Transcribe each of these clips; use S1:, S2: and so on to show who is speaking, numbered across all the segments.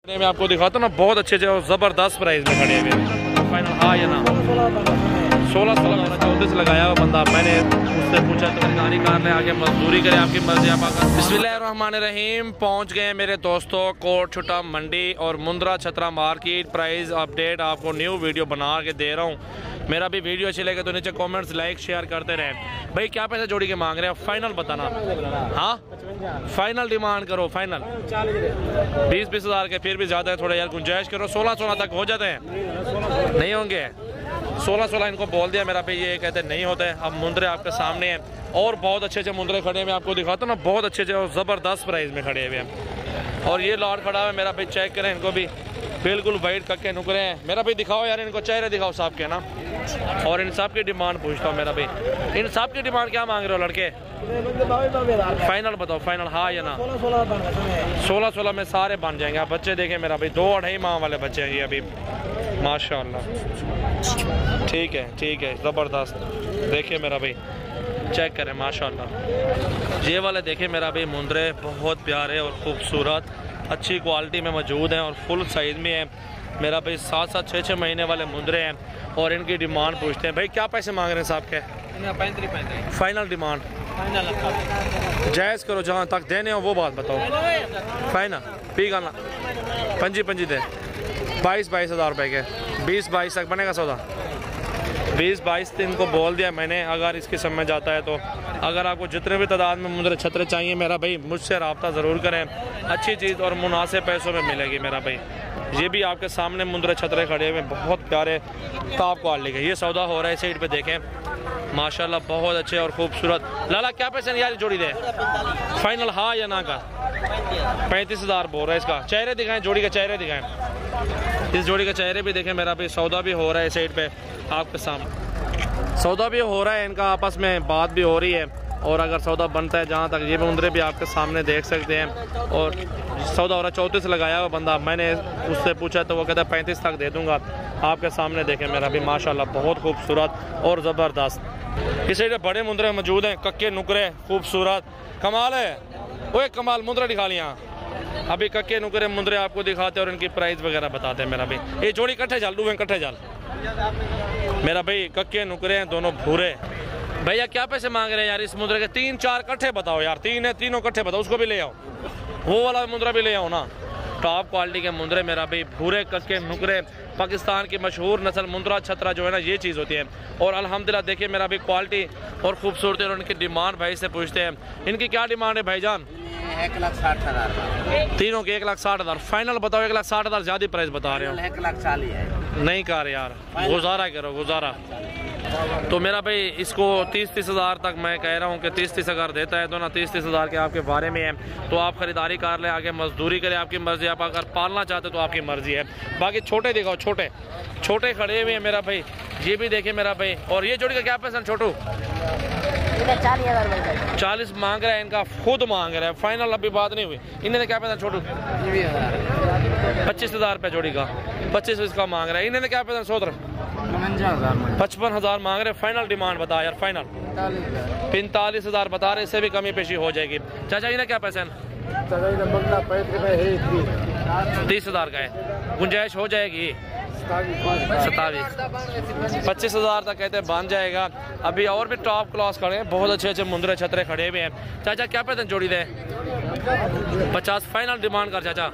S1: मैं आपको दिखाता हूँ ना, बहुत अच्छे और ज़बरदस्त प्राइस में खड़े हुए। फाइनल हाँ या ना 16-17 लगाया हुआ बंदा। मैंने उससे पूछा तो खरीदारी कर ले, आगे मजदूरी करे, आपकी मर्जी। आप बिस्मिल्लाहिर्रहमानिर्रहीम पहुँच गए मेरे दोस्तों कोट छुट्टा मंडी और मुंद्रा छतरा मार्केट। प्राइस अपडेट आपको न्यू वीडियो बना के दे रहा हूँ। मेरा भी वीडियो अच्छी लगे तो नीचे कमेंट्स लाइक शेयर करते रहें। भाई क्या पैसे जोड़ी के मांग रहे हैं, फाइनल बताना। हाँ फाइनल डिमांड करो, फाइनल 20-20 हज़ार के, फिर भी ज़्यादा है थोड़ा यार, गुंजाइश करो। 16-16 तक हो जाते हैं, नहीं होंगे 16-16 इनको बोल दिया मेरा भाई, ये कहते नहीं होते। अब मुंद्रे आपके सामने हैं और बहुत अच्छे मुंद्रे खड़े हैं। मैं आपको दिखाता हूँ ना, बहुत अच्छे और ज़बरदस्त प्राइस में खड़े हुए हैं। और ये लॉट खड़ा हुआ है मेरा भाई, चेक करें इनको भी, बिल्कुल वाइट कक्के नुकरे हैं। मेरा भाई दिखाओ यार इनको, चेहरे दिखाओ साहब के ना। और इन सब की डिमांड पूछता हूँ मेरा भाई, इन सब की डिमांड क्या मांग रहे हो लड़के? फाइनल बताओ, फाइनल हाँ या ना 16-16 में सारे बन जाएंगे। आप बच्चे देखें मेरा भाई, 2-2.5 माह वाले बच्चे हैं ये अभी, माशाल्लाह। ठीक है ज़बरदस्त। देखिए मेरा भाई, चेक करें माशाल्लाह। ये वाले देखें मेरा भाई, मुंद्रे बहुत प्यारे और ख़ूबसूरत, अच्छी क्वालिटी में मौजूद हैं और फुल साइज़ में है मेरा भाई। 7-7, 6-6 महीने वाले मुंद्रे हैं और इनकी डिमांड पूछते हैं। भाई क्या पैसे मांग रहे हैं साहब के? 35। फाइनल डिमांड जायज़ करो, जहाँ तक देने हो वो बात बताओ। फाइनल पी गाना 25 दे, 22 हज़ार रुपये के, 20-22 तक बनेगा सौदा। 20-22 दिन को बोल दिया मैंने। अगर इसकी समझ जाता है तो, अगर आपको जितने भी तादाद में मुंद्रे छतरे चाहिए मेरा भाई, मुझसे रब्ता ज़रूर करें। अच्छी चीज़ और मुनासिब पैसों में मिलेगी मेरा भाई। ये भी आपके सामने मुंद्रे छतरे खड़े हुए, बहुत प्यारे टॉप क्वालिटी के। ये सौदा हो रहा है साइड पे देखें माशाल्लाह, बहुत अच्छे और खूबसूरत। लाला क्या पैसे यार जोड़ी दे? फाइनल हाँ या ना का 35 हज़ार बोल रहा है इसका। चेहरे दिखाएं, जोड़ी के चेहरे दिखाएं, इस जोड़ी के चेहरे भी देखें मेरा भाई। सौदा भी हो रहा है साइड पे आपके सामने, सौदा भी हो रहा है इनका, आपस में बात भी हो रही है। और अगर सौदा बनता है जहाँ तक, ये मुंद्रे भी आपके सामने देख सकते हैं। और सौदा हो रहा है 34 लगाया हुआ बंदा। मैंने उससे पूछा तो वो कहता है 35 तक दे दूंगा। आपके सामने देखें मेरा भी माशाल्लाह, बहुत खूबसूरत और ज़बरदस्त। इस साइड बड़े मुंद्रे मौजूद हैं, कक्के नुकरे खूबसूरत, कमाल है। ओए कमाल, मुंद्रे दिखा लिया अभी, कक्के नुकरे मुंद्रे आपको दिखाते हैं और इनकी प्राइस वगैरह बताते हैं मेरा भाई। ये जोड़ी कट्ठे जाल डूबे, कट्ठे जाल मेरा भाई, कक्के नुकरे हैं दोनों भूरे। भैया क्या पैसे मांग रहे हैं यार इस मुंद्रे के? 3-4 कट्ठे बताओ यार, 3 है, तीनों कट्ठे बताओ। उसको भी ले आओ, वो वाला मुंद्रा भी ले आओ ना। टॉप क्वालिटी के मुंद्रे मेरा भाई, भूरे कक्के नुकरे, पाकिस्तान की मशहूर नस्ल मुंद्रा छतरा जो है ना, ये चीज़ होती है। और अल्हम्दुलिल्लाह देखिए मेरा भाई, क्वालिटी और खूबसूरती और उनकी डिमांड भाई से पूछते हैं। इनकी क्या डिमांड है भाईजान?
S2: 1,60,000
S1: तीनों के 1,60,000। फाइनल बताओ, 1,60,000 ज़्यादा प्राइस बता रहे हो।
S2: 1,40,000 है,
S1: नहीं कर यार, गुजारा करो गुजारा। तो मेरा भाई इसको 30-30 हज़ार तक मैं कह रहा हूँ कि 30-30 अगर देता है तो ना, 30-30 हज़ार के आपके बारे में है तो आप ख़रीदारी कर ले, आगे मजदूरी करें, आपकी मर्ज़ी। आप अगर पालना चाहते तो आपकी मर्ज़ी है। बाकी छोटे दिखाओ, छोटे खड़े हुए हैं मेरा भाई, ये भी देखे मेरा भाई। और ये जोड़ी का क्या पैसा छोटू? 40 मांग रहा है, इनका खुद मांग रहा है। फाइनल अभी बात नहीं हुई। इन्हें क्या पैसा छोटू? 25 हज़ार रुपये जोड़ी का, 25 इसका मांग रहा है। इन्हें क्या पैसा सोच रहे? 55 हज़ार मांग रहे। फाइनल डिमांड बता यार, फाइनल 45 हज़ार बता रहे, इससे भी कमी पेशी हो जाएगी। चाचा इन्हें क्या पैसा है? 30 हज़ार का है, गुंजाइश हो जाएगी 27। 25 हज़ार तक कहते हैं बन जाएगा। अभी और भी टॉप क्लास खड़े हैं, बहुत अच्छे मुंद्रे छतरे खड़े हुए हैं। चाचा क्या पैसे जोड़ी दे? 50 फाइनल डिमांड कर चाचा।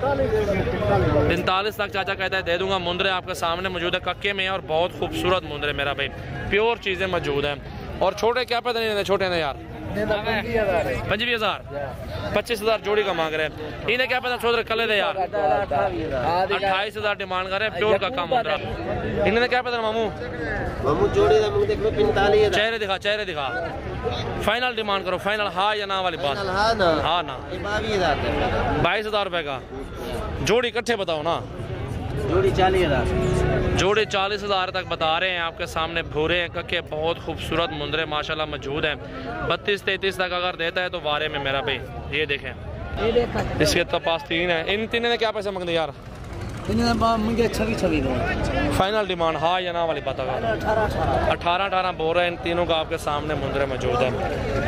S1: 45 तक चाचा कहता है दे दूंगा। मुंद्रे आपके सामने मौजूद है, कक्के में और बहुत खूबसूरत मुंद्रे मेरा भाई, प्योर चीज़ें मौजूद हैं। और छोटे क्या पैसे नहीं, छोटे ने यार 25 हज़ार, 25 हज़ार जोड़ी का मांग रहे हैं। इन्हें क्या पता सोच रहे कल दे यार, 28 हज़ार डिमांड कर रहे हैं, प्योर का काम मुंद्रा। इन्हें क्या पता मामू
S2: जोड़ी 45।
S1: चेहरे दिखा, फाइनल डिमांड करो, फाइनल हाँ या ना वाली बात। हाँ ना 22 हज़ार रुपये का जोड़ी, इकट्ठे बताओ ना।
S2: जोड़ी 40 हज़ार,
S1: जोड़ी 40 हज़ार तक बता रहे हैं। आपके सामने भूरे हैं कक्के, बहुत खूबसूरत मुंद्रे माशाल्लाह मौजूद हैं। 32-33 तक अगर देता है तो वारे में मेरा भाई। ये देखें, इसके तो पास 3 है। इन तीनों ने क्या पैसे मांगते यार? फाइनल डिमांड हाँ या ना वाली बात होगा। 18 बोल रहे हैं। इन तीनों का आपके सामने मुंद्रे मौजूद है।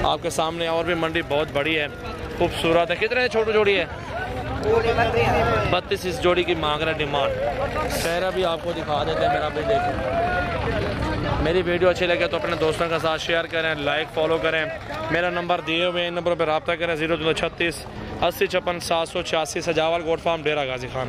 S1: आपके सामने और भी मंडी बहुत बड़ी है, खूबसूरत है। कितने छोटी जोड़ी है? 32 इस जोड़ी की मांग रहा डिमांड। चेहरा भी आपको दिखा देते हैं मेरा भी देखें। मेरी वीडियो अच्छी लगे तो अपने दोस्तों के साथ शेयर करें, लाइक फॉलो करें। मेरा नंबर दिए हुए इन नंबरों पर रब्ता करें 0236 80 56 786 सजावल गोट फार्म डेरा गाजी खान।